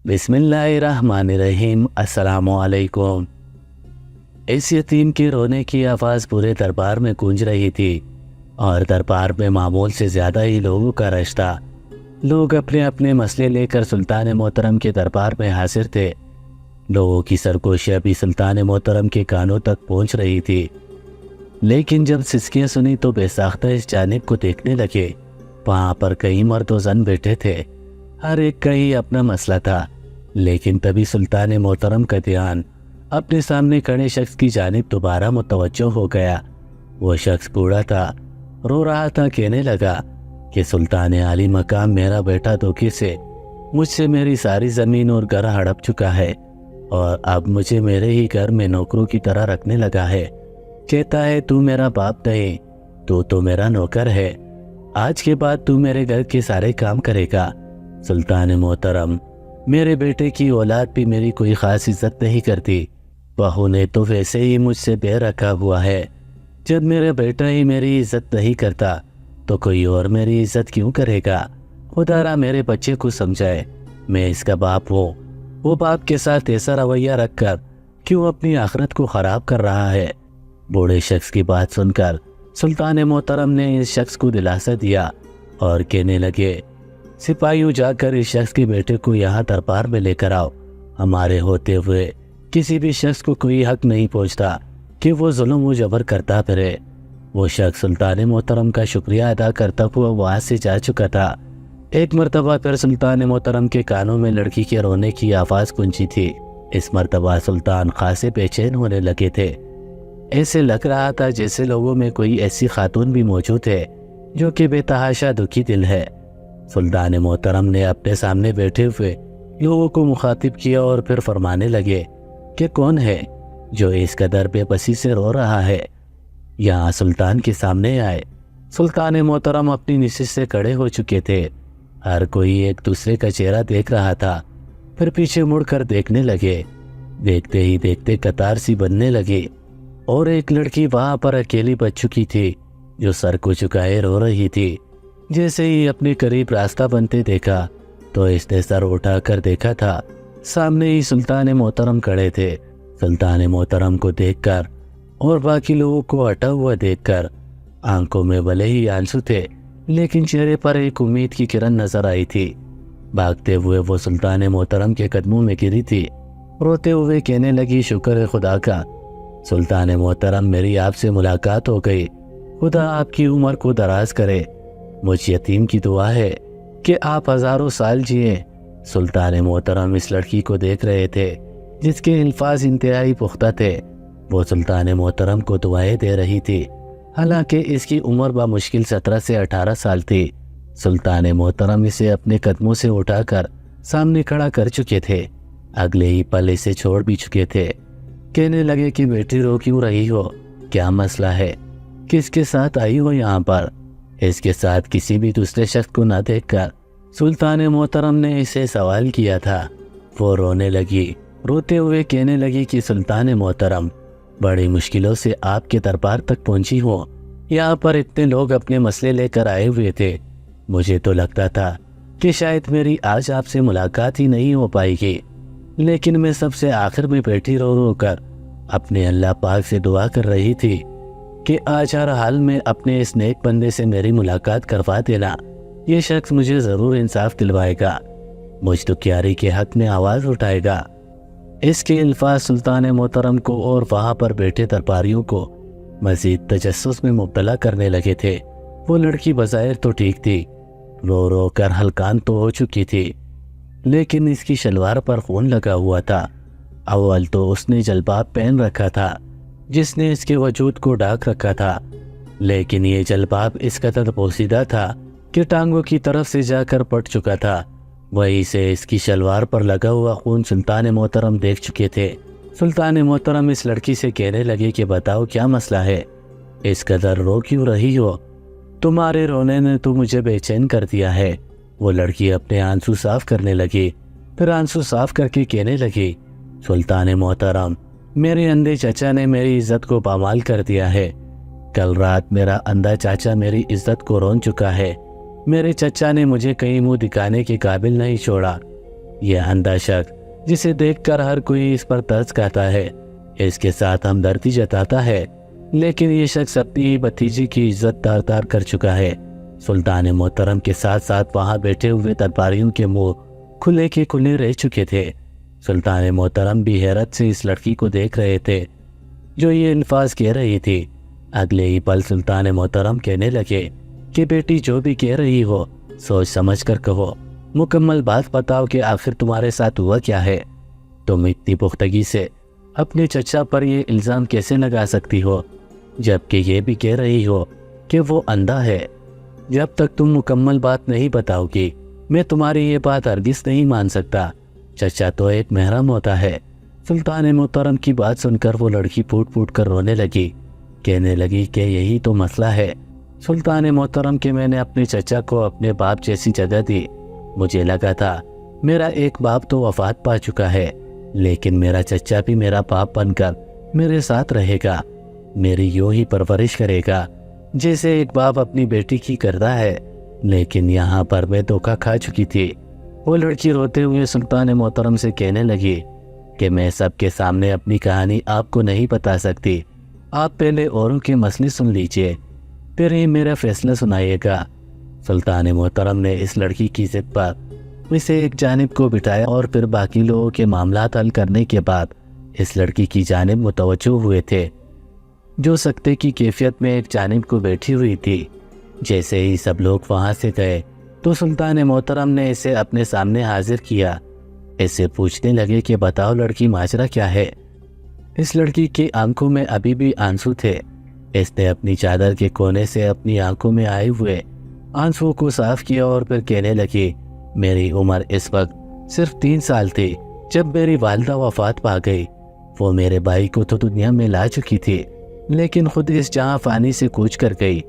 बिस्मिल्लाहिर्रहमानिर्रहीम। अस्सलाम वालेकुम। इस यतीम के रोने की आवाज़ पूरे दरबार में गूंज रही थी और दरबार में मामूल से ज़्यादा ही लोगों का रश था। लोग अपने अपने मसले लेकर सुल्तान मोहतरम के दरबार में हाजिर थे। लोगों की सरगोशियाँ भी सुल्तान मोहतरम के कानों तक पहुंच रही थी, लेकिन जब सिसकियाँ सुनी तो बेसाख्ता इस जानिब को देखने लगे। वहाँ पर कई मर्द व ज़न बैठे थे, हर एक का ही अपना मसला था। लेकिन तभी सुल्तान मोहतरम का ध्यान अपने सामने खड़े शख्स की जानिब दोबारा मुतवज्जो हो गया। वो शख्स बूढ़ा था, रो रहा था, कहने लगा कि सुल्तान आली मकाम मेरा बेटा धोखे से मुझसे मेरी सारी ज़मीन और घर हड़प चुका है और अब मुझे मेरे ही घर में नौकरों की तरह रखने लगा है। कहता है तू मेरा बाप नहीं, तू तो मेरा नौकर है। आज के बाद तू मेरे घर के सारे काम करेगा। सुल्तान मोहतरम, मेरे बेटे की औलाद भी मेरी कोई ख़ास इज्जत नहीं करती। बहू ने तो वैसे ही मुझसे बैर रखा हुआ है। जब मेरा बेटा ही मेरी इज्जत नहीं करता तो कोई और मेरी इज्जत क्यों करेगा? खुदारा मेरे बच्चे को समझाए, मैं इसका बाप हूँ। वो बाप के साथ ऐसा रवैया रखकर क्यों अपनी आखिरत को ख़राब कर रहा है? बूढ़े शख्स की बात सुनकर सुल्तान मोहतरम ने इस शख्स को दिलासा दिया और कहने लगे, सिपाहियों जाकर इस शख्स के बेटे को यहाँ दरबार में लेकर आओ। हमारे होते हुए किसी भी शख्स को कोई हक नहीं पहुँचता कि वो जुल्म व जबर करता फिरे। वो शख्स सुल्तान मोहतरम का शुक्रिया अदा करता हुआ वहाँ से जा चुका था। एक मरतबा फिर सुल्तान मोहतरम के कानों में लड़की के रोने की आवाज़ गूंजी थी। इस मरतबा सुल्तान खासे बेचैन होने लगे थे। ऐसे लग रहा था जैसे लोगों में कोई ऐसी खातून भी मौजूद है जो कि बेतहाशा दुखी दिल है। सुल्तान मोहतरम ने अपने सामने बैठे हुए लोगों को मुखातिब किया और फिर फरमाने लगे कि कौन है जो इस कदर बेबसी से रो रहा है? यहाँ सुल्तान के सामने आए। सुल्तान मोहतरम अपनी नशिस्त से खड़े हो चुके थे। हर कोई एक दूसरे का चेहरा देख रहा था, फिर पीछे मुड़कर देखने लगे। देखते ही देखते कतार सी बनने लगी और एक लड़की वहाँ पर अकेली बच चुकी थी जो सर को झुकाए रो रही थी। जैसे ही अपने करीब रास्ता बनते देखा तो इसने सर उठाकर देखा था, सामने ही सुल्तान मोहतरम खड़े थे। सुल्तान मोहतरम को देखकर और बाकी लोगों को हटा हुआ देखकर आंखों में भले ही आंसू थे, लेकिन चेहरे पर एक उम्मीद की किरण नजर आई थी। भागते हुए वो सुल्तान मोहतरम के कदमों में गिरी थी। रोते हुए कहने लगी, शुक्र है खुदा का सुल्तान मोहतरम, मेरी आपसे मुलाकात हो गई। खुदा आपकी उम्र को दराज करे। मुझ यतीम की दुआ है कि आप हज़ारों साल जिए। सुल्तान मोहतरम इस लड़की को देख रहे थे जिसके अल्फाज इंतहाई पुख्ता थे। वो सुल्तान मोहतरम को दुआएं दे रही थी। हालांकि इसकी उम्र बामुश्किल 17 से 18 साल थी। सुल्तान मोहतरम इसे अपने कदमों से उठाकर सामने खड़ा कर चुके थे। अगले ही पल इसे छोड़ भी चुके थे। कहने लगे कि बेटी रो क्यों रही हो? क्या मसला है? किसके साथ आई हो यहाँ पर? इसके साथ किसी भी दूसरे शख्स को न देखकर सुल्तान मोहतरम ने इसे सवाल किया था। वो रोने लगी। रोते हुए कहने लगी कि सुल्तान मोहतरम, बड़ी मुश्किलों से आपके दरबार तक पहुंची हो। यहाँ पर इतने लोग अपने मसले लेकर आए हुए थे। मुझे तो लगता था कि शायद मेरी आज आपसे मुलाकात ही नहीं हो पाएगी, लेकिन मैं सबसे आखिर में बैठी रो रो कर अपने अल्लाह पाक से दुआ कर रही थी कि आज हर हाल में अपने इस नेक बंदे से मेरी मुलाकात करवा देना। ये शख्स मुझे ज़रूर इंसाफ दिलवाएगा, मुझ दुखियारी के हक में आवाज़ उठाएगा। इसके अल्फाज सुल्तान मोहतरम को और वहाँ पर बैठे दरबारियों को मज़ीद तजस्सुस में मुब्तला करने लगे थे। वो लड़की बज़ाहिर तो ठीक थी, रो रो कर हलकान तो हो चुकी थी, लेकिन इसकी शलवार पर खून लगा हुआ था। अव्वल तो उसने जलबाब पहन रखा था जिसने इसके वजूद को ढाक रखा था, लेकिन ये जलबाब इस कदर पोसीदा था कि टांगों की तरफ से जाकर पट चुका था। वहीं से इसकी शलवार पर लगा हुआ खून सुल्तान मोहतरम देख चुके थे। सुल्तान मोहतरम इस लड़की से कहने लगे कि बताओ क्या मसला है? इस कदर रो क्यों रही हो? तुम्हारे रोने ने तो मुझे बेचैन कर दिया है। वो लड़की अपने आंसू साफ करने लगी, फिर आंसू साफ करके कहने लगी, सुल्तान मोहतरम, मेरे अंधे चाचा ने मेरी इज्जत को पामाल कर दिया है। कल रात मेरा अंधा चाचा मेरी इज्जत को रोन चुका है। मेरे चचा ने मुझे कहीं मुंह दिखाने के काबिल नहीं छोड़ा। یہ اندھا شخص جسے دیکھ کر ہر کوئی اس پر ترس کھاتا ہے، اس کے ساتھ ہمدردی جتاتا ہے، لیکن یہ شخص اپنی ہی بھتیجی کی عزت دار دار کر چکا ہے۔ سلطان محترم کے ساتھ ساتھ وہاں بیٹھے ہوئے درباریوں کے منہ کھلے کے کھلے رہ چکے تھے۔ سلطان محترم بھی حیرت سے اس لڑکی کو دیکھ رہے تھے جو یہ الفاظ کہہ رہی تھی۔ اگلے ہی پل سلطان محترم کہنے لگے کہ بیٹی جو بھی کہہ رہی ہو سوچ سمجھ کر کہو، مکمل بات بتاؤ کہ آخر تمہارے ساتھ ہوا کیا ہے۔ تم اتنی پختگی سے اپنے چچا پر یہ الزام کیسے لگا سکتی ہو، جبکہ یہ بھی کہہ رہی ہو کہ وہ اندھا ہے؟ جب تک تم مکمل بات نہیں بتاؤ گی میں تمہاری یہ بات ہرگز نہیں مان سکتا۔ چچا تو ایک محرم ہوتا ہے۔ سلطان محترم کی بات سن کر وہ لڑکی پھوٹ پھوٹ کر رونے لگی، کہنے لگی کہ یہی تو مسئلہ ہے سلطان محترم کہ میں نے اپنے چچا کو اپنے باپ جیسی جگہ دی۔ مجھے لگا تھا میرا ایک باپ تو وفات پا چکا ہے، لیکن میرا چچا بھی میرا باپ بن کر میرے ساتھ رہے گا، میری یوں ہی پرورش کرے گا جیسے ایک باپ اپنی بیٹی کی کرتا ہے۔ لیکن یہاں پر میں دھوکہ کھا چکی تھی۔ وہ لڑکی روتے ہوئے سلطان محترم سے کہنے لگی کہ میں سب کے سامنے اپنی کہانی آپ کو نہیں بتا سکتی، آپ پہلے اوروں کے مسئلے سن لیجئے پھر ہی میرا فیصلہ سنائیے گا۔ سلطان محترم نے اس لڑکی کی ضد پر اسے ایک جانب کو بٹھایا اور پھر باقی لوگوں کے معاملات حل کرنے کے بعد اس لڑکی کی جانب متوجہ ہوئے تھے جو سکتے کی کیفیت میں ایک جانب کو بیٹھی ہوئی تھی۔ جیسے ہی سب لوگ وہاں سے گئے تو سلطان محترم نے اسے اپنے سامنے حاضر کیا۔ اس سے پوچھنے لگے کہ بتاؤ لڑکی ماجرا کیا ہے۔ اس لڑکی کی آنکھوں میں ابھی بھی آنسو تھے۔ اس نے اپنی چادر کے کونے سے اپنی آنکھوں میں آئے ہوئے آنسو کو صاف کیا اور پھر کہنے لگی میری عمر اس وقت صرف 3 سال تھی جب میری والدہ وفات پا گئی۔ وہ میرے بھائی کو تو دنیا میں لا چکی تھی لیکن خود اس جہاں فانی سے کوچ کر گئی۔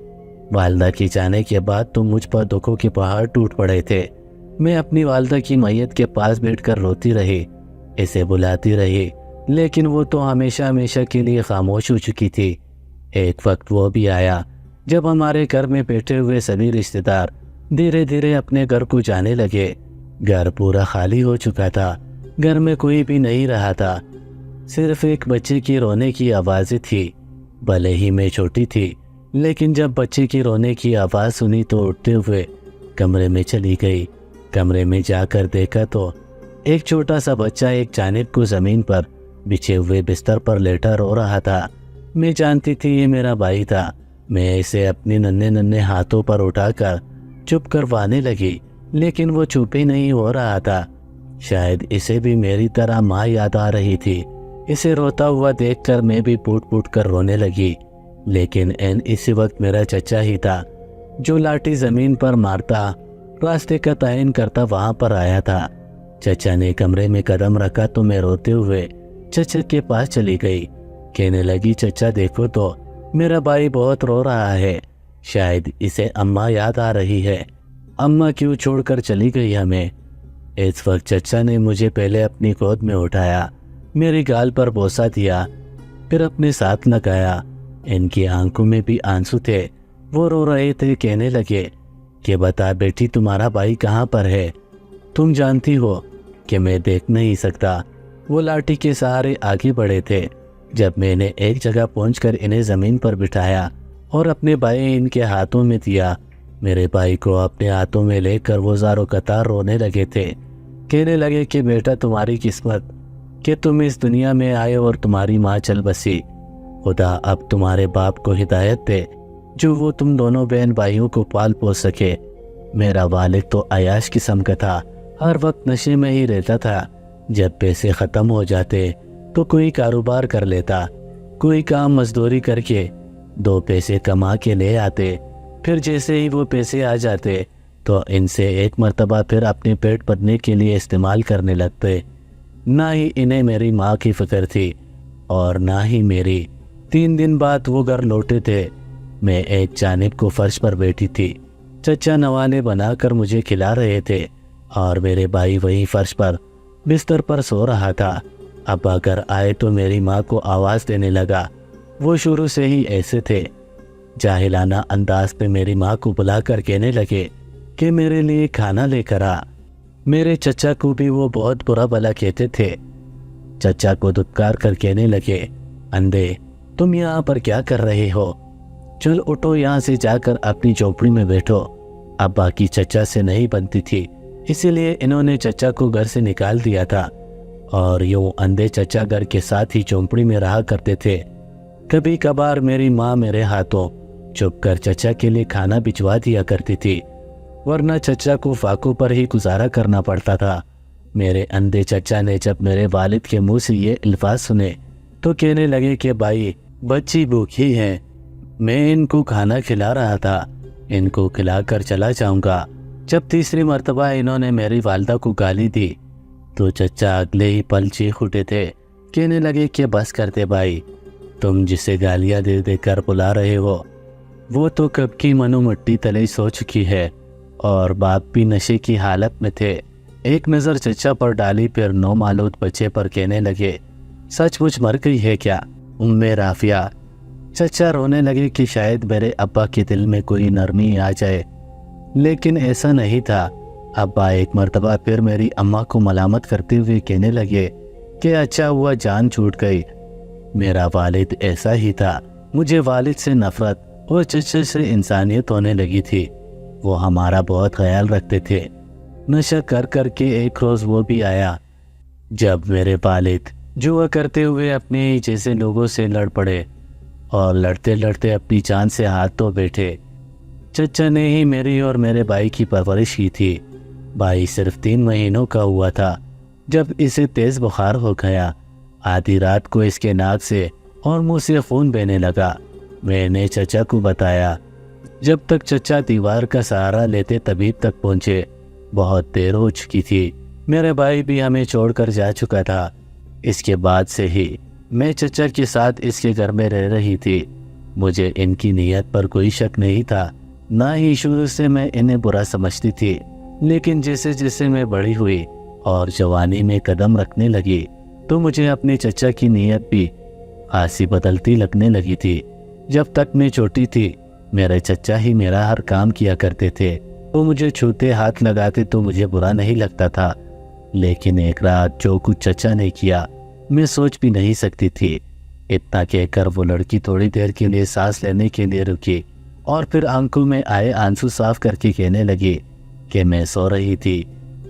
والدہ کی جانے کے بعد تو مجھ پر دکھوں کے پہاڑ ٹوٹ پڑے تھے۔ میں اپنی والدہ کی میت کے پاس بیٹھ کر روتی رہی، اسے بلاتی رہی، لیکن وہ تو ہمیشہ ہمیشہ کے لیے خاموش ہو چکی تھی۔ ایک وقت وہ بھی آیا جب ہمارے گھر میں بیٹھے ہوئے سبھی رشتہ دار دھیرے دھیرے اپنے گھر کو جانے لگے۔ گھر پورا خالی ہو چکا تھا، گھر میں کوئی بھی نہیں رہا تھا، صرف ایک بچے کی رونے کی آوازیں تھی۔ بھلے ہی میں چھوٹی تھی لیکن جب بچے کی رونے کی آواز سنی تو اٹھتے ہوئے کمرے میں چلی گئی۔ کمرے میں جا کر دیکھا تو ایک چھوٹا سا بچہ ایک جانب کو زمین پر بچھے ہوئے بستر پر لیٹا رو رہا تھا۔ میں جانتی تھی یہ میرا بھائی تھا۔ میں اسے اپنے ننھے ننھے ہاتھوں پر اٹھا کر چپ کروانے لگی لیکن وہ چپ ہی نہیں ہو رہا تھا۔ شاید اسے بھی میری طرح ماں یاد آ رہی تھی۔ اسے روتا ہوا دیکھ کر میں بھی پھوٹ پھوٹ کر رونے لگی، لیکن اسی وقت میرا چچا ہی تھا جو لاٹھی زمین پر مارتا راستے کا تعین کرتا وہاں پر آیا تھا۔ چچا نے کمرے میں قدم رکھا تو میں روتے ہوئے چچا کے پاس چلی گئی، کہنے لگی چچا دیکھو تو میرا بھائی بہت رو رہا ہے، شاید اسے اماں یاد آ رہی ہے، اماں کیوں چھوڑ کر چلی گئی ہمیں۔ اس وقت چچا نے مجھے پہلے اپنی گود میں اٹھایا، میری گال پر بوسہ دیا، پھر اپنے ساتھ لگایا۔ ان کی آنکھوں میں بھی آنسو تھے، وہ رو رہے تھے۔ کہنے لگے کہ بتا بیٹی تمہارا بھائی کہاں پر ہے؟ تم جانتی ہو کہ میں دیکھ نہیں سکتا۔ وہ لاٹھی کے سہارے آگے بڑھے تھے۔ جب میں نے ایک جگہ پہنچ کر انہیں زمین پر بٹھایا اور اپنے بھائی ان کے ہاتھوں میں دیا، میرے بھائی کو اپنے ہاتھوں میں لے کر وہ زاروں قطار رونے لگے تھے۔ کہنے لگے کہ بیٹا تمہاری قسمت کہ تم اس دنیا میں آئے اور تمہاری ماں چل بسی۔ خدا اب تمہارے باپ کو ہدایت دے جو وہ تم دونوں بہن بھائیوں کو پال پوس سکے۔ میرا والد تو عیاش قسم کا تھا، ہر وقت نشے میں ہی رہتا تھا۔ جب پیسے ختم ہو جاتے تو کوئی کاروبار کر لیتا، کوئی کام مزدوری کر کے 2 پیسے کما کے لے آتے، پھر جیسے ہی وہ پیسے آ جاتے تو ان سے ایک مرتبہ پھر اپنے پیٹ بھرنے کے لیے استعمال کرنے لگتے۔ نہ ہی انہیں میری ماں کی فکر تھی اور نہ ہی میری۔ 3 دن بعد وہ گھر لوٹے تھے۔ میں ایک جانب کو فرش پر بیٹھی تھی، چچا نوانے بنا کر مجھے کھلا رہے تھے اور میرے بھائی وہی فرش پر بستر پر سو رہا تھا۔ ابا گھر آئے تو میری ماں کو آواز دینے لگا۔ وہ شروع سے ہی ایسے تھے، جاہلانہ انداز پہ میری ماں کو بلا کر کہنے لگے کہ میرے لیے کھانا لے کر آ۔ मेरे चचा को भी वो बहुत बुरा भला कहते थे। चचा को धुतकार कर कहने लगे, अंधे तुम यहाँ पर क्या कर रहे हो? चल उठो, यहाँ से जाकर अपनी झोपड़ी में बैठो। अब बाकी चचा से नहीं बनती थी, इसीलिए इन्होंने चचा को घर से निकाल दिया था और यूं अंधे चचा घर के साथ ही झोपड़ी में रहा करते थे। कभी कभार मेरी माँ मेरे हाथों छुपकर चचा के लिए खाना भिजवा दिया करती थी, वरना चचा को फाकों पर ही गुजारा करना पड़ता था। मेरे अंधे चचा ने जब मेरे वालिद के मुंह से ये अल्फाज सुने तो कहने लगे कि भाई बच्ची भूखी है, मैं इनको खाना खिला रहा था, इनको खिलाकर चला जाऊंगा। जब तीसरी मर्तबा इन्होंने मेरी वालदा को गाली दी तो चचा अगले ही पल चीख उठे थे। कहने लगे कि बस करते भाई, तुम जिसे गालियां दे दे कर बुला रहे हो वो तो कब की मनो मिट्टी तले सो चुकी है और बाप भी नशे की हालत में थे। एक नज़र चचा पर डाली, फिर नौमालूद बच्चे पर कहने लगे, सचमुच मर गई है क्या उम्मे राफिया? चचा रोने लगे कि शायद मेरे अब्बा के दिल में कोई नरमी आ जाए, लेकिन ऐसा नहीं था। अब्बा एक मर्तबा फिर मेरी अम्मा को मलामत करते हुए कहने लगे कि अच्छा हुआ जान छूट गई। मेरा वालिद ऐसा ही था, मुझे वालिद से नफरत और चचा से इंसानियत होने लगी थी। वो हमारा बहुत ख्याल रखते थे। नशा कर कर के एक रोज़ वो भी आया जब मेरे वालिद जुआ करते हुए अपने ही जैसे लोगों से लड़ पड़े और लड़ते लड़ते अपनी जान से हाथ धो बैठे। चचा ने ही मेरी और मेरे भाई की परवरिश की थी। भाई सिर्फ 3 महीनों का हुआ था जब इसे तेज़ बुखार हो गया। आधी रात को इसके नाक से और मुंह से खून बहने लगा। मैंने चचा को बताया। जब तक चचा दीवार का सहारा लेते तबीब तक पहुँचे, बहुत देर हो चुकी थी। मेरे भाई भी हमें छोड़कर जा चुका था। इसके बाद से ही मैं चचा के साथ इसके घर में रह रही थी। मुझे इनकी नीयत पर कोई शक नहीं था, ना ही शुरू से मैं इन्हें बुरा समझती थी। लेकिन जैसे जैसे मैं बड़ी हुई और जवानी में कदम रखने लगी तो मुझे अपने चचा की नीयत भी खासी बदलती लगने लगी थी। जब तक मैं छोटी थी मेरे चचा ही मेरा हर काम किया करते थे। वो मुझे छूते हाथ लगाते तो मुझे बुरा नहीं लगता था, लेकिन एक रात जो कुछ चचा ने किया मैं सोच भी नहीं सकती थी। इतना कहकर वो लड़की थोड़ी देर के लिए सांस लेने के लिए रुकी और फिर आंखों में आए आंसू साफ करके कहने लगी कि मैं सो रही थी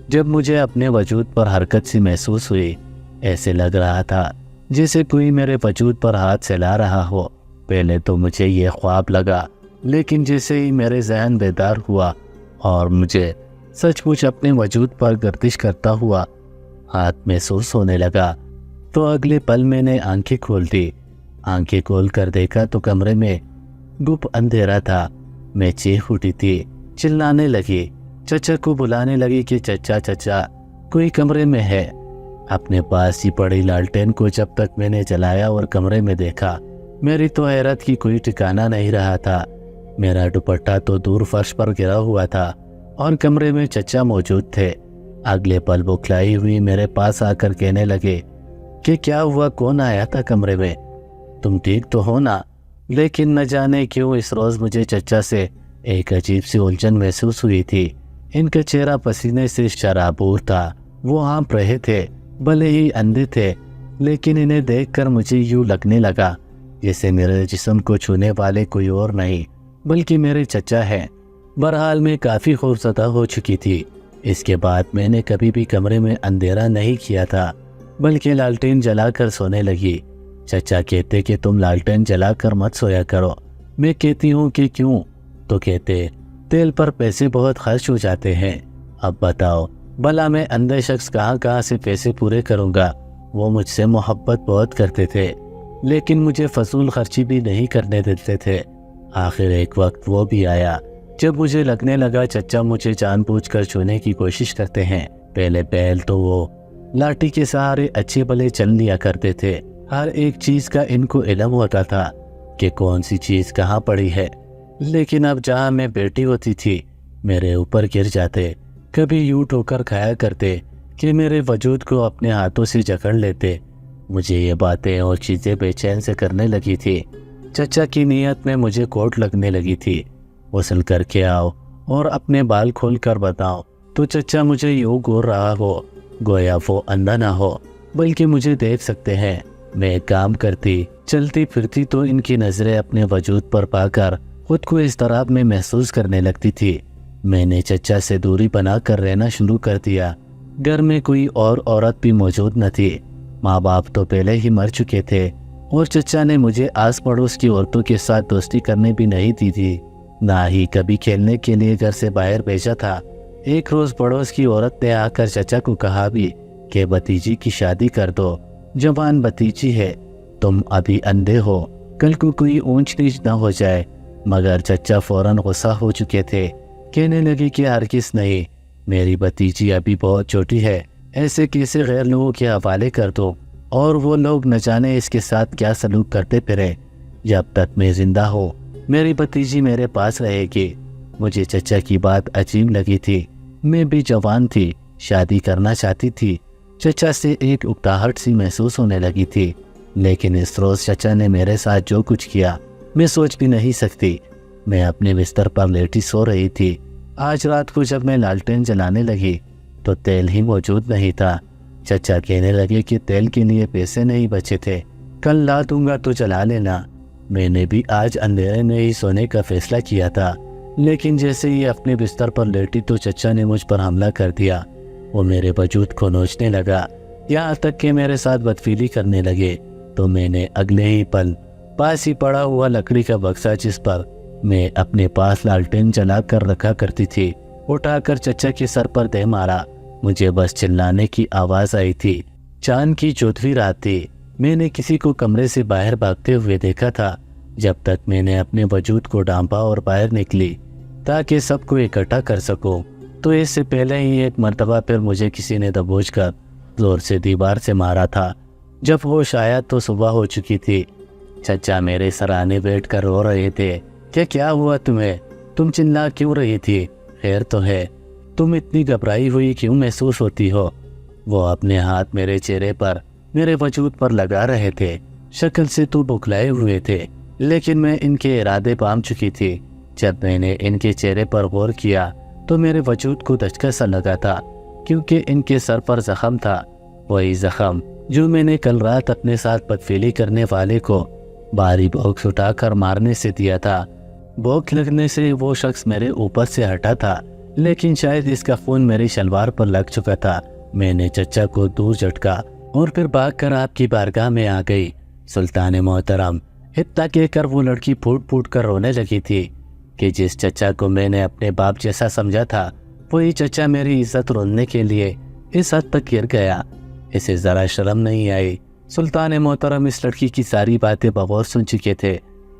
जब मुझे अपने वजूद पर हरकत सी महसूस हुई। ऐसे लग रहा था जैसे कोई मेरे वजूद पर हाथ चला रहा हो। पहले तो मुझे ये ख्वाब लगा, लेकिन जैसे ही मेरे जहन बेदार हुआ और मुझे सचमुच अपने वजूद पर गर्दिश करता हुआ हाथ महसूस होने लगा तो अगले पल मैंने आंखें खोल दी। आंखें खोल कर देखा तो कमरे में गुप अंधेरा था। मैं चीख उठी थी, चिल्लाने लगी, चचा को बुलाने लगी कि चचा चचा कोई कमरे में है। अपने पास ही पड़ी लालटेन को जब तक मैंने जलाया और कमरे में देखा, मेरी तो हैरत की कोई ठिकाना नहीं रहा था। मेरा दुपट्टा तो दूर फर्श पर गिरा हुआ था और कमरे में चचा मौजूद थे। अगले पल बुखलाई हुई मेरे पास आकर कहने लगे कि क्या हुआ, कौन आया था कमरे में, तुम ठीक तो हो ना? लेकिन न जाने क्यों इस रोज़ मुझे चचा से एक अजीब सी उलझन महसूस हुई थी। इनका चेहरा पसीने से शराबूर था। वो हाँफ रहे थे, भले ही अंधे थे, लेकिन इन्हें देखकर मुझे यूँ लगने लगा जैसे मेरे जिस्म को छूने वाले कोई और नहीं बल्कि मेरे चचा हैं। बहरहाल मैं काफ़ी खौफज़दा हो चुकी थी। इसके बाद मैंने कभी भी कमरे में अंधेरा नहीं किया था, बल्कि लालटेन जलाकर सोने लगी। चचा कहते कि तुम लालटेन जलाकर मत सोया करो। मैं कहती हूँ कि क्यों? तो कहते तेल पर पैसे बहुत खर्च हो जाते हैं। अब बताओ भला मैं अंधे शख्स कहाँ से पैसे पूरे करूँगा? वो मुझसे मोहब्बत बहुत करते थे, लेकिन मुझे फजूल खर्ची भी नहीं करने देते थे। आखिर एक वक्त वो भी आया जब मुझे लगने लगा चचा मुझे जानबूझकर छूने की कोशिश करते हैं। पहले तो वो लाठी के सहारे अच्छे भले चल लिया करते थे। हर एक चीज़ का इनको इल्म होता था कि कौन सी चीज़ कहाँ पड़ी है, लेकिन अब जहाँ मैं बैठी होती थी मेरे ऊपर गिर जाते। कभी यूँ ठोकर खाया करते कि मेरे वजूद को अपने हाथों से जकड़ लेते। मुझे ये बातें और चीज़ें बेचैन से करने लगी थी। चचा की नीयत में मुझे कोट लगने लगी थी। वसल करके आओ और अपने बाल खोल कर बताओ तो चचा मुझे यूँ घूर रहा हो, गोया वो अंधा ना हो बल्कि मुझे देख सकते हैं। मैं काम करती चलती फिरती तो इनकी नज़रें अपने वजूद पर पाकर खुद को इस तरह में महसूस करने लगती थी। मैंने चचा से दूरी बनाकर रहना शुरू कर दिया। घर में कोई और औरत भी मौजूद न थी। माँ बाप तो पहले ही मर चुके थे और चचा ने मुझे आस पड़ोस की औरतों के साथ दोस्ती करने भी नहीं दी थी, ना ही कभी खेलने के लिए घर से बाहर भेजा था। एक रोज़ पड़ोस की औरत ने आकर चचा को कहा भी कि भतीजी की शादी कर दो, जवान भतीजी है, तुम अभी अंधे हो, कल को कोई ऊंच नीच न हो जाए। मगर चचा फौरन गुस्सा हो चुके थे, कहने लगे कि हरगिज़ नहीं, मेरी भतीजी अभी बहुत छोटी है, ऐसे कैसे गैर लोगों के हवाले कर दो और वो लोग न जाने इसके साथ क्या सलूक करते फिरे। जब तक मैं जिंदा हो मेरी भतीजी मेरे पास रहेगी। मुझे चचा की बात अजीब लगी थी। मैं भी जवान थी, शादी करना चाहती थी। चचा से एक उकताहट सी महसूस होने लगी थी, लेकिन इस रोज़ चचा ने मेरे साथ जो कुछ किया मैं सोच भी नहीं सकती। मैं अपने बिस्तर पर लेटी सो रही थी। आज रात को जब मैं लालटेन जलाने लगी तो तेल ही मौजूद नहीं था। चचा कहने लगे कि तेल के लिए पैसे नहीं बचे थे, कल ला दूंगा तो जला लेना। मैंने भी आज अंधेरे में ही सोने का फैसला किया था, लेकिन जैसे ही अपने बिस्तर पर लेटी तो चचा ने मुझ पर हमला कर दिया। वो मेरे वजूद को नोचने लगा, यहाँ तक कि मेरे साथ बदफीली करने लगे। तो मैंने अगले ही पल पास ही पड़ा हुआ लकड़ी का बक्सा, जिस पर मैं अपने पास लालटेन जला कर रखा करती थी, उठाकर चचा के सर पर दे मारा। मुझे बस चिल्लाने की आवाज़ आई थी। चांद की 14वीं रात थी। मैंने किसी को कमरे से बाहर भागते हुए देखा था। जब तक मैंने अपने वजूद को डांपा और बाहर निकली ताकि सबको इकट्ठा कर सकूं, तो इससे पहले ही एक मर्तबा फिर मुझे किसी ने दबोच कर जोर से दीवार से मारा था। जब होश आया तो सुबह हो चुकी थी। चचा मेरे सराहने बैठ कर रो रहे थे कि क्या हुआ तुम्हें, तुम चिल्ला क्यों रही थी, खैर तो है, तुम इतनी घबराई हुई क्यों महसूस होती हो। वो अपने हाथ मेरे चेहरे पर, मेरे वजूद पर लगा रहे थे। शक्ल से तो बुखलाए हुए थे, लेकिन मैं इनके इरादे पाम चुकी थी। जब मैंने इनके चेहरे पर गौर किया तो मेरे वजूद को धचका सा लगा था, क्योंकि इनके सर पर जख्म था, वही जख्म जो मैंने कल रात अपने साथ बदफेली करने वाले को भारी बॉक्स उठाकर मारने से दिया था। बॉक्स लगने से वो शख्स मेरे ऊपर से हटा था, लेकिन शायद इसका खून मेरी शलवार पर लग चुका था। मैंने चचा को दूर झटका और फिर भागकर आपकी बारगाह में आ गई। सुल्तान मोहतरम, इतना कहकर वो लड़की फूट फूट कर रोने लगी थी कि जिस चचा को मैंने अपने बाप जैसा समझा था, वही चचा मेरी इज्जत रोने के लिए इस हद तक गिर गया। इसे ज़रा शर्म नहीं आई। सुल्तान मोहतरम इस लड़की की सारी बातें बगौर सुन चुके थे।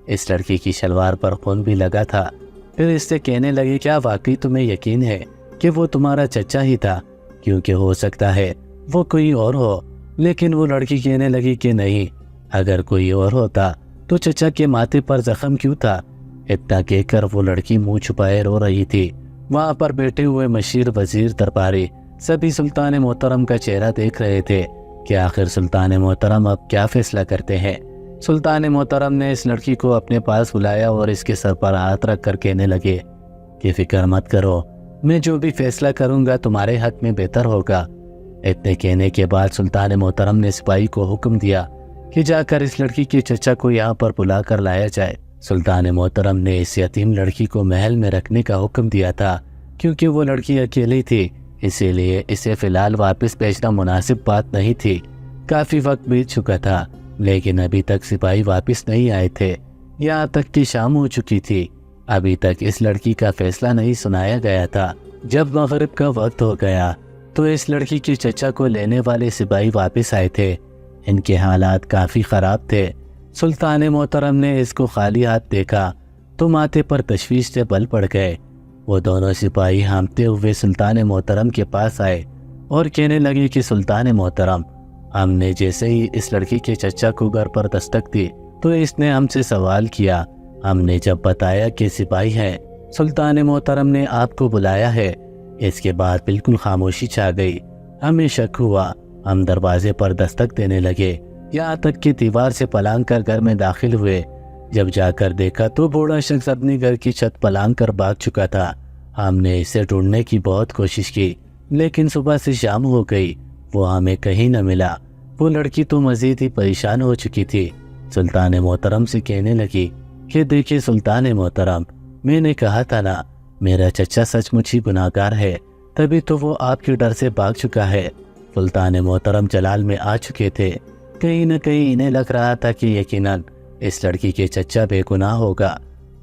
इस लड़की की शलवार पर खून भी लगा था। फिर इससे कहने लगे, क्या वाकई तुम्हें यकीन है कि वो तुम्हारा चचा ही था, क्योंकि हो सकता है वो कोई और हो। लेकिन वो लड़की कहने लगी कि नहीं, अगर कोई और होता तो चचा के माथे पर जख्म क्यों था। इतना कहकर वो लड़की मुंह छुपाए रो रही थी। वहाँ पर बैठे हुए मशीर, वजीर, दरबारी सभी सुल्तान मोहतरम का चेहरा देख रहे थे कि आखिर सुल्तान मोहतरम अब क्या फैसला करते हैं। सुल्तान मोहतरम ने इस लड़की को अपने पास बुलाया और इसके सर पर हाथ रख कर कहने लगे कि फिक्र मत करो, मैं जो भी फैसला करूँगा तुम्हारे हक में बेहतर होगा। इतने कहने के बाद सुल्तान मोहतरम ने सिपाही को हुक्म दिया कि जाकर इस लड़की के चचा को यहाँ पर बुला कर लाया जाए। सुल्तान मोहतरम ने इस यतीम लड़की को महल में रखने का हुक्म दिया था, क्योंकि वो लड़की अकेली थी, इसीलिए इसे फ़िलहाल वापस भेजना मुनासिब बात नहीं थी। काफ़ी वक्त बीत चुका था, लेकिन अभी तक सिपाही वापस नहीं आए थे। यहाँ तक कि शाम हो चुकी थी, अभी तक इस लड़की का फैसला नहीं सुनाया गया था। जब मगरिब का वक्त हो गया तो इस लड़की के चचा को लेने वाले सिपाही वापस आए थे। इनके हालात काफ़ी ख़राब थे। सुल्तान मोहतरम ने इसको खाली हाथ देखा तो माथे पर तशवीश से बल पड़ गए। वो दोनों सिपाही हाँफते हुए सुल्तान मोहतरम के पास आए और कहने लगे कि सुल्तान मोहतरम, हमने जैसे ही इस लड़की के चचा को घर पर दस्तक दी तो इसने हमसे सवाल किया। हमने जब बताया कि सिपाही हैं, सुल्तान मोहतरम ने आपको बुलाया है, इसके बाद बिल्कुल खामोशी छा गई। हमें शक हुआ, हम दरवाजे पर दस्तक देने लगे, यहाँ तक कि दीवार से पलांग कर घर में दाखिल हुए। जब जाकर देखा तो बूढ़ा शख्स अपने घर की छत पलांग कर भाग चुका था। ہم نے اسے ڈھونڈنے کی بہت کوشش کی، لیکن صبح سے شام ہو گئی، وہ ہمیں کہیں نہ ملا۔ وہ لڑکی تو مزید ہی پریشان ہو چکی تھی۔ سلطان محترم سے کہنے لگی کہ دیکھیے سلطان محترم، میں نے کہا تھا نا میرا چچا سچ مچ ہی گناہگار ہے، تبھی تو وہ آپ کے ڈر سے بھاگ چکا ہے۔ سلطان محترم جلال میں آ چکے تھے۔ کہیں نہ کہیں انہیں لگ رہا تھا کہ یقیناً اس لڑکی کے چچا بے گناہ ہوگا،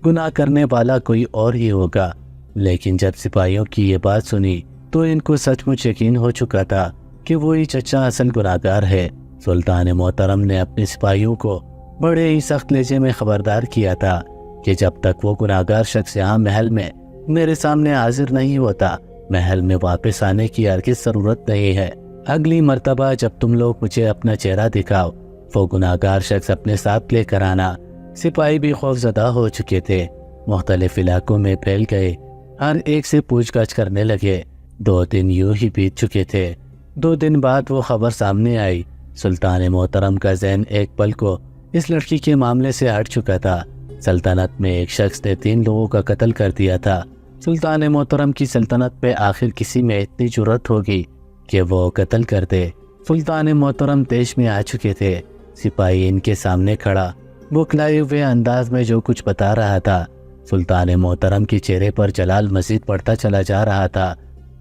گناہ کرنے والا کوئی اور ہی ہوگا۔ لیکن جب سپاہیوں کی یہ بات سنی تو ان کو سچ مچ یقین ہو چکا تھا کہ وہی چچا اصل گناہگار ہے۔ سلطان محترم نے اپنے سپاہیوں کو بڑے ہی سخت لہجے میں خبردار کیا تھا کہ جب تک وہ گناہگار شخص یہاں محل میں میرے سامنے حاضر نہیں ہوتا، محل میں واپس آنے کی ہرگز ضرورت نہیں ہے۔ اگلی مرتبہ جب تم لوگ مجھے اپنا چہرہ دکھاؤ، وہ گناہگار شخص اپنے ساتھ لے کر آنا۔ سپاہی بھی خوف زدہ ہو چکے تھے، مختلف علاقوں میں پھیل گئے، ہر ایک سے پوچھ گچھ کرنے لگے۔ 2 دن یوں ہی بیت چکے تھے۔ 2 دن بعد وہ خبر سامنے آئی۔ سلطان محترم کا ذہن ایک پل کو اس لڑکی کے معاملے سے ہٹ چکا تھا۔ سلطنت میں ایک شخص نے 3 لوگوں کا قتل کر دیا تھا۔ سلطان محترم کی سلطنت پہ آخر کسی میں اتنی جرأت ہوگی کہ وہ قتل کر دے۔ سلطان محترم دیش میں آ چکے تھے۔ سپاہی ان کے سامنے کھڑا بوکھلائے ہوئے انداز میں جو کچھ بتا رہا تھا۔ سلطان محترم کے چہرے پر جلال مزید بڑھتا چلا جا رہا تھا۔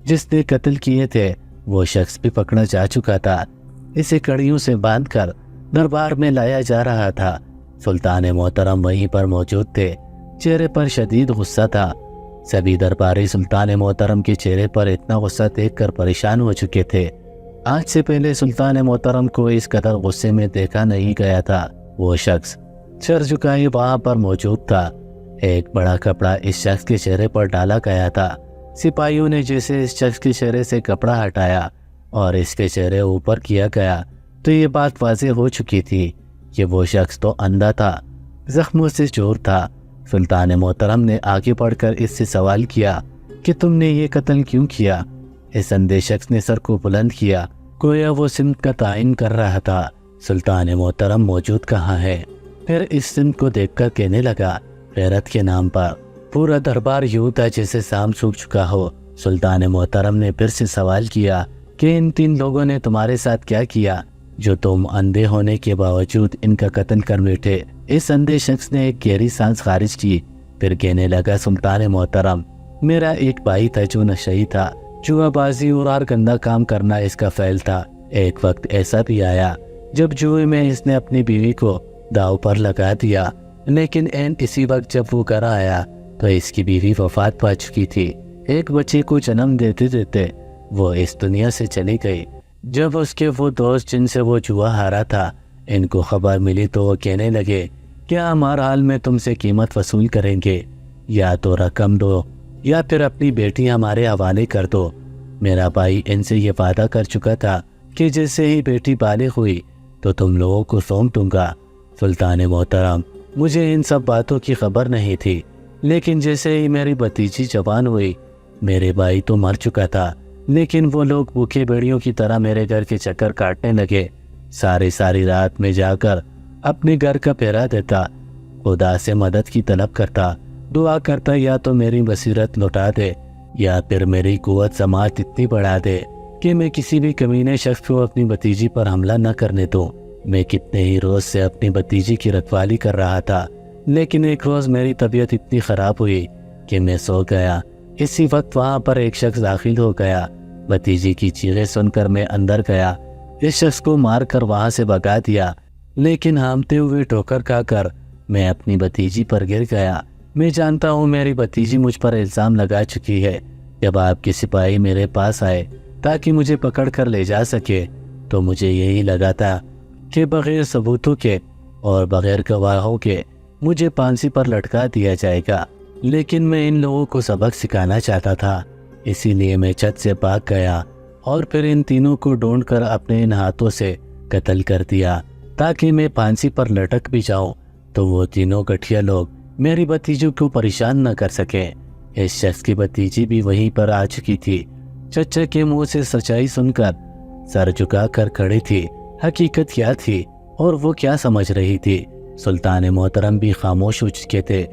جس نے قتل کیے تھے وہ شخص بھی پکڑا جا چکا تھا۔ اسے کڑیوں سے باندھ کر دربار میں لایا جا رہا تھا۔ سلطان محترم وہیں پر موجود تھے، چہرے پر شدید غصہ تھا۔ سبھی درباری سلطان محترم کے چہرے پر اتنا غصہ دیکھ کر پریشان ہو چکے تھے۔ آج سے پہلے سلطان محترم کو اس قدر غصے میں دیکھا نہیں گیا تھا۔ وہ شخص سر جھکائے وہاں پر موجود تھا۔ ایک بڑا کپڑا اس شخص کے چہرے پر ڈالا گیا تھا۔ سپاہیوں نے جیسے اس شخص کے چہرے سے کپڑا ہٹایا اور اس کے چہرے اوپر کیا گیا تو یہ بات واضح ہو چکی تھی کہ وہ شخص تو اندھا تھا، زخموں سے چور تھا۔ سلطان محترم نے آگے بڑھ کر اس سے سوال کیا کہ تم نے یہ قتل کیوں کیا؟ اس اندھے شخص نے سر کو بلند کیا، گویا وہ سمت کا تعین کر رہا تھا۔ سلطان محترم موجود کہاں ہے؟ پھر اس سمت کو دیکھ کر کہنے لگا، غیرت کے نام پر پورا دربار یوں تھا جیسے سام سوکھ چکا ہو۔ سلطان محترم نے پھر سے سوال کیا کہ ان 3 لوگوں نے تمہارے ساتھ کیا کیا جو تم اندھے ہونے کے باوجود ان کا قتل کر بیٹھے؟ اس اندھے شخص نے ایک گہری سانس خارج کی، پھر کہنے لگا، سلطان محترم، میرا ایک بھائی تھا جو نشئی تھا، جوا بازی اور گندا کام کرنا اس کا فعل تھا۔ ایک وقت ایسا بھی آیا جب جوئے میں اس نے اپنی بیوی کو داؤ پر لگا دیا، لیکن عین اسی وقت جب وہ گھر آیا تو اس کی بیوی وفات پا چکی تھی۔ ایک بچے کو جنم دیتے دیتے وہ اس دنیا سے چلی گئی۔ جب اس کے وہ دوست جن سے وہ جوا ہارا تھا ان کو خبر ملی تو وہ کہنے لگے، کیا ہمارا حال میں تم سے قیمت وصول کریں گے؟ یا تو رقم دو یا پھر اپنی بیٹی ہمارے حوالے کر دو۔ میرا بھائی ان سے یہ وعدہ کر چکا تھا کہ جیسے ہی بیٹی بالغ ہوئی تو تم لوگوں کو سونپ دوں گا۔ سلطان محترم، مجھے ان سب باتوں کی خبر نہیں تھی، لیکن جیسے ہی میری بھتیجی جوان ہوئی، میرے بھائی تو مر چکا تھا، لیکن وہ لوگ بھوکے بیڑیوں کی طرح میرے گھر کے چکر کاٹنے لگے۔ ساری رات میں جا کر اپنے گھر کا پہرا دیتا، خدا سے مدد کی طلب کرتا، دعا کرتا یا تو میری بصیرت لوٹا دے یا پھر میری قوت سماعت اتنی بڑھا دے کہ میں کسی بھی کمینے شخص کو اپنی بھتیجی پر حملہ نہ کرنے دوں۔ میں کتنے ہی روز سے اپنی بھتیجی کی رکھوالی کر رہا تھا، لیکن ایک روز میری طبیعت اتنی خراب ہوئی کہ میں سو گیا۔ اسی وقت وہاں پر ایک شخص داخل ہو گیا۔ بھتیجی کی چیخیں سن کر میں اندر گیا، اس شخص کو مار کر وہاں سے بھگا دیا، لیکن ہامتے ہوئے ٹھوکر کھا کر میں اپنی بھتیجی پر گر گیا۔ میں جانتا ہوں میری بھتیجی مجھ پر الزام لگا چکی ہے۔ جب آپ کے سپاہی میرے پاس آئے تاکہ مجھے پکڑ کر لے جا سکے تو مجھے یہی لگا تھا کہ بغیر ثبوتوں کے اور بغیر گواہوں کے مجھے پھانسی پر لٹکا دیا جائے گا، لیکن میں ان لوگوں کو سبق سکھانا چاہتا تھا، اسی لیے میں چھت سے بھاگ گیا اور پھر ان تینوں کو ڈھونڈ کر اپنے ان ہاتھوں سے قتل کر دیا تاکہ میں پھانسی پر لٹک بھی جاؤں تو وہ تینوں گٹھیا لوگ میری بھتیجوں کو پریشان نہ کر سکیں۔ اس شخص کی بھتیجی بھی وہیں پر آ چکی تھی، چچا کے منہ سے سچائی سن کر سر جھکا کر کھڑی تھی۔ حقیقت کیا تھی اور وہ کیا سمجھ رہی تھی؟ سلطان محترم بھی خاموش ہو چکے تھے۔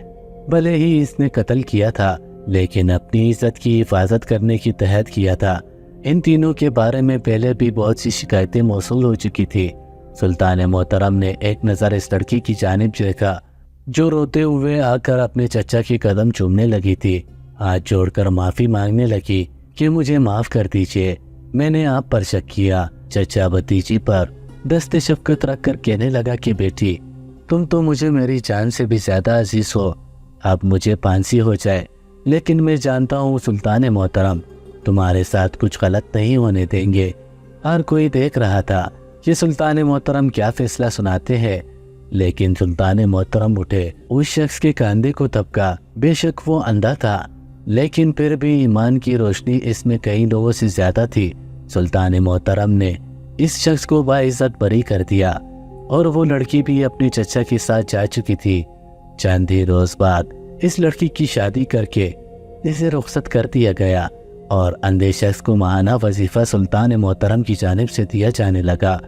بھلے ہی اس نے قتل کیا تھا، لیکن اپنی عزت کی حفاظت کرنے کی تحت کیا تھا۔ ان تینوں کے بارے میں پہلے بھی بہت سی شکایتیں موصول ہو چکی تھی۔ سلطان محترم نے ایک نظر اس لڑکی کی جانب دیکھا جو روتے ہوئے آ کر اپنے چچا کی قدم چومنے لگی تھی۔ ہاتھ جوڑ کر معافی مانگنے لگی کہ مجھے معاف کر دیجیے، میں نے آپ پر شک کیا۔ چچا بھتیجی پر دست شفقت رکھ کر کہنے لگا کہ بیٹی، تم تو مجھے میری جان سے بھی زیادہ عزیز ہو، اب مجھے پھانسی ہو جائے لیکن میں جانتا ہوں سلطان محترم تمہارے ساتھ کچھ غلط نہیں ہونے دیں گے۔ ہر کوئی دیکھ رہا تھا کہ سلطان محترم کیا فیصلہ سناتے ہیں، لیکن سلطان محترم اٹھے، اس شخص کے کاندھے کو تھپکا۔ بے شک وہ اندھا تھا، لیکن پھر بھی ایمان کی روشنی اس میں کئی لوگوں سے زیادہ تھی۔ سلطان محترم نے اس شخص کو باعزت بری کر دیا اور وہ لڑکی بھی اپنی چچا کے ساتھ جا چکی تھی۔ چند ہی روز بعد اس لڑکی کی شادی کر کے اسے رخصت کر دیا گیا اور اندھے شخص کو ماہانہ وظیفہ سلطان محترم کی جانب سے دیا جانے لگا۔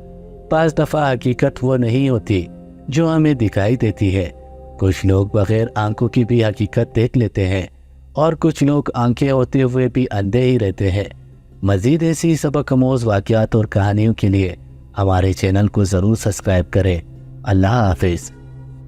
بعض دفعہ حقیقت وہ نہیں ہوتی جو ہمیں دکھائی دیتی ہے۔ کچھ لوگ بغیر آنکھوں کی بھی حقیقت دیکھ لیتے ہیں اور کچھ لوگ آنکھیں ہوتے ہوئے بھی اندھے ہی رہتے ہیں۔ مزید ایسی سبق آموز واقعات اور کہانیوں کے لیے ہمارے چینل کو ضرور سبسکرائب کریں۔ اللہ حافظ۔